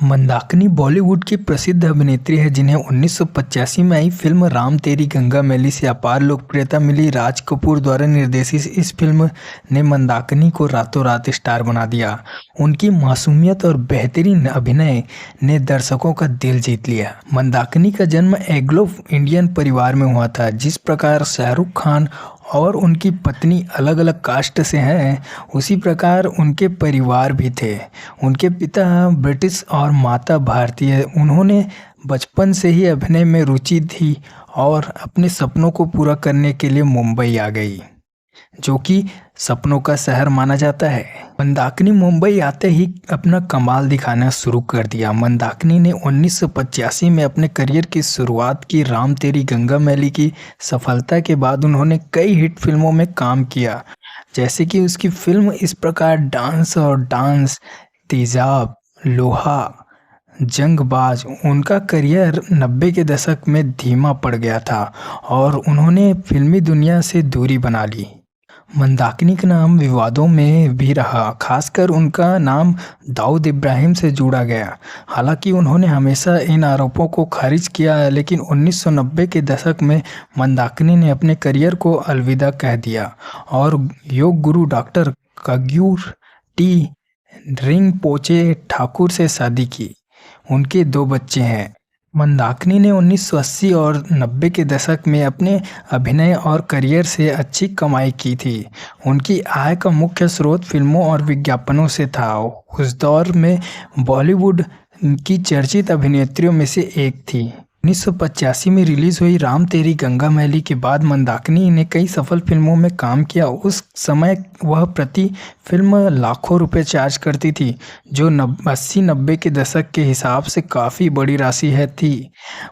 मंदाकिनी बॉलीवुड की प्रसिद्ध अभिनेत्री है जिन्हें 1985 में आई फिल्म राम तेरी गंगा मैली से अपार लोकप्रियता मिली। राज कपूर द्वारा निर्देशित इस फिल्म ने मंदाकिनी को रातों रात स्टार बना दिया। उनकी मासूमियत और बेहतरीन अभिनय ने दर्शकों का दिल जीत लिया। मंदाकिनी का जन्म एंग्लो इंडियन परिवार में हुआ था। जिस प्रकार शाहरुख खान और उनकी पत्नी अलग अलग कास्ट से हैं, उसी प्रकार उनके परिवार भी थे। उनके पिता ब्रिटिश और माता भारतीय। उन्होंने बचपन से ही अभिनय में रुचि थी और अपने सपनों को पूरा करने के लिए मुंबई आ गई, जो कि सपनों का शहर माना जाता है। मंदाकिनी मुंबई आते ही अपना कमाल दिखाना शुरू कर दिया। मंदाकिनी ने 1985 में अपने करियर की शुरुआत की। राम तेरी गंगा मैली की सफलता के बाद उन्होंने कई हिट फिल्मों में काम किया, जैसे कि उसकी फिल्म इस प्रकार डांस और डांस, तेजाब, लोहा, जंगबाज। उनका करियर 90 के दशक में धीमा पड़ गया था और उन्होंने फिल्मी दुनिया से दूरी बना ली। मंदाकिनी का नाम विवादों में भी रहा, खासकर उनका नाम दाऊद इब्राहिम से जोड़ा गया। हालांकि उन्होंने हमेशा इन आरोपों को खारिज किया, लेकिन 1990 के दशक में मंदाकिनी ने अपने करियर को अलविदा कह दिया और योग गुरु डॉक्टर कग्यूर टी रिंगपोचे ठाकुर से शादी की। उनके 2 बच्चे हैं। मंदाकिनी ने 1980 और 90 के दशक में अपने अभिनय और करियर से अच्छी कमाई की थी। उनकी आय का मुख्य स्रोत फिल्मों और विज्ञापनों से था। उस दौर में बॉलीवुड की चर्चित अभिनेत्रियों में से एक थी। 1985 में रिलीज हुई राम तेरी गंगा मैली के बाद मंदाकिनी ने कई सफल फिल्मों में काम किया। उस समय वह प्रति फिल्म लाखों रुपए चार्ज करती थी, जो 80-90 के दशक के हिसाब से काफ़ी बड़ी राशि थी।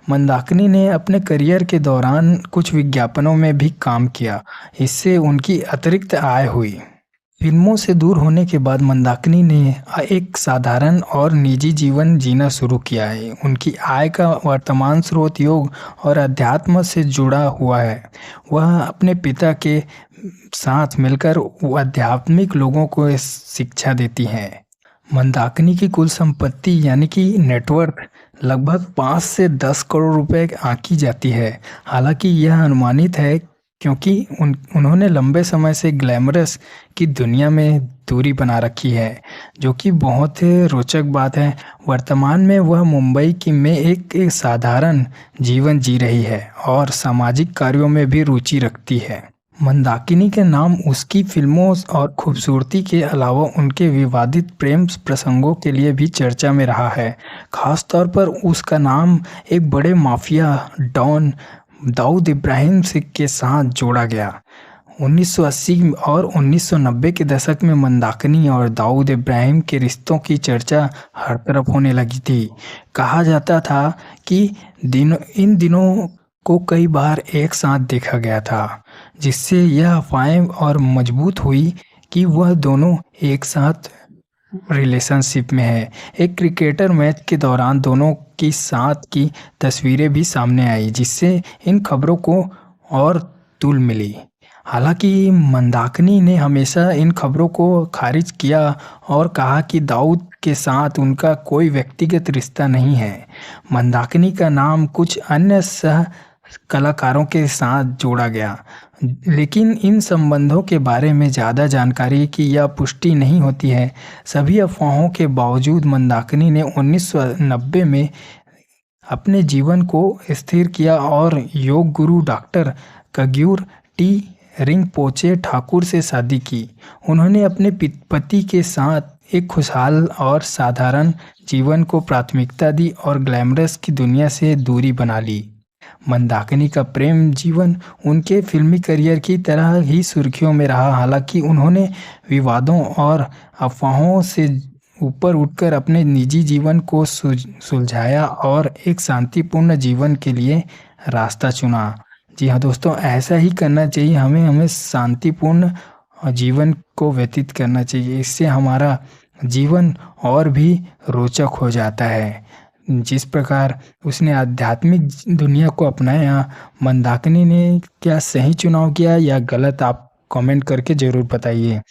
मंदाकिनी ने अपने करियर के दौरान कुछ विज्ञापनों में भी काम किया, इससे उनकी अतिरिक्त आय हुई। फिल्मों से दूर होने के बाद मंदाकिनी ने एक साधारण और निजी जीवन जीना शुरू किया है। उनकी आय का वर्तमान स्रोत योग और अध्यात्म से जुड़ा हुआ है। वह अपने पिता के साथ मिलकर आध्यात्मिक लोगों को शिक्षा देती हैं। मंदाकिनी की कुल संपत्ति यानी कि नेटवर्थ लगभग 5 से 10 करोड़ रुपए आंकी जाती है। हालांकि यह अनुमानित है क्योंकि उन्होंने लंबे समय से ग्लैमरस की दुनिया में दूरी बना रखी है, जो कि बहुत रोचक बात है। वर्तमान में वह मुंबई में एक साधारण जीवन जी रही है और सामाजिक कार्यों में भी रुचि रखती है। मंदाकिनी के नाम उसकी फिल्मों और खूबसूरती के अलावा उनके विवादित प्रेम प्रसंगों के लिए भी चर्चा में रहा है। खास तौर पर उसका नाम एक बड़े माफिया डॉन दाऊद इब्राहिम के साथ जोड़ा गया। 1980 और 1990 के दशक में मंदाकिनी और दाऊद इब्राहिम के रिश्तों की चर्चा हर तरफ होने लगी थी। कहा जाता था कि इन दिनों को कई बार एक साथ देखा गया था, जिससे यह अफवाहें और मजबूत हुई कि वह दोनों एक साथ रिलेशनशिप में है। एक क्रिकेटर मैच के दौरान दोनों की साथ की तस्वीरें भी सामने आई, जिससे इन खबरों को और तूल मिली। हालांकि मंदाकिनी ने हमेशा इन खबरों को खारिज किया और कहा कि दाऊद के साथ उनका कोई व्यक्तिगत रिश्ता नहीं है। मंदाकिनी का नाम कुछ अन्य सह कलाकारों के साथ जोड़ा गया, लेकिन इन संबंधों के बारे में ज़्यादा जानकारी की या पुष्टि नहीं होती है। सभी अफवाहों के बावजूद मंदाकिनी ने 1990 में अपने जीवन को स्थिर किया और योग गुरु डॉक्टर कग्यूर टी रिंगपोचे ठाकुर से शादी की। उन्होंने अपने पति के साथ एक खुशहाल और साधारण जीवन को प्राथमिकता दी और ग्लैमरस की दुनिया से दूरी बना ली। मंदाकिनी का प्रेम जीवन उनके फिल्मी करियर की तरह ही सुर्खियों में रहा। हालांकि उन्होंने विवादों और अफवाहों से ऊपर उठकर अपने निजी जीवन को सुलझाया और एक शांतिपूर्ण जीवन के लिए रास्ता चुना। जी हाँ दोस्तों, ऐसा ही करना चाहिए। हमें शांतिपूर्ण जीवन को व्यतीत करना चाहिए। इससे हमारा जीवन और भी रोचक हो जाता है। जिस प्रकार उसने आध्यात्मिक दुनिया को अपनाया, मंदाकिनी ने क्या सही चुनाव किया या गलत, आप कमेंट करके ज़रूर बताइए।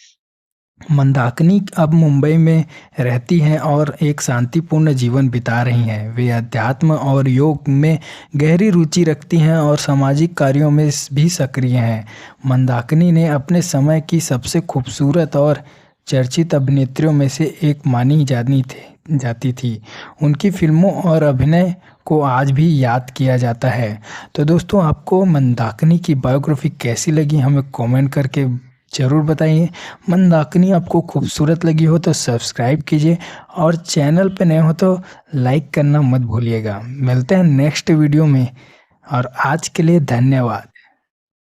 मंदाकिनी अब मुंबई में रहती हैं और एक शांतिपूर्ण जीवन बिता रही हैं। वे अध्यात्म और योग में गहरी रुचि रखती हैं और सामाजिक कार्यों में भी सक्रिय हैं। मंदाकिनी ने अपने समय की सबसे खूबसूरत और चर्चित अभिनेत्रियों में से एक मानी जाती थी। उनकी फिल्मों और अभिनय को आज भी याद किया जाता है। तो दोस्तों, आपको मंदाकिनी की बायोग्राफी कैसी लगी हमें कमेंट करके ज़रूर बताइए। मंदाकिनी आपको खूबसूरत लगी हो तो सब्सक्राइब कीजिए और चैनल पे नए हो तो लाइक करना मत भूलिएगा। मिलते हैं नेक्स्ट वीडियो में और आज के लिए धन्यवाद।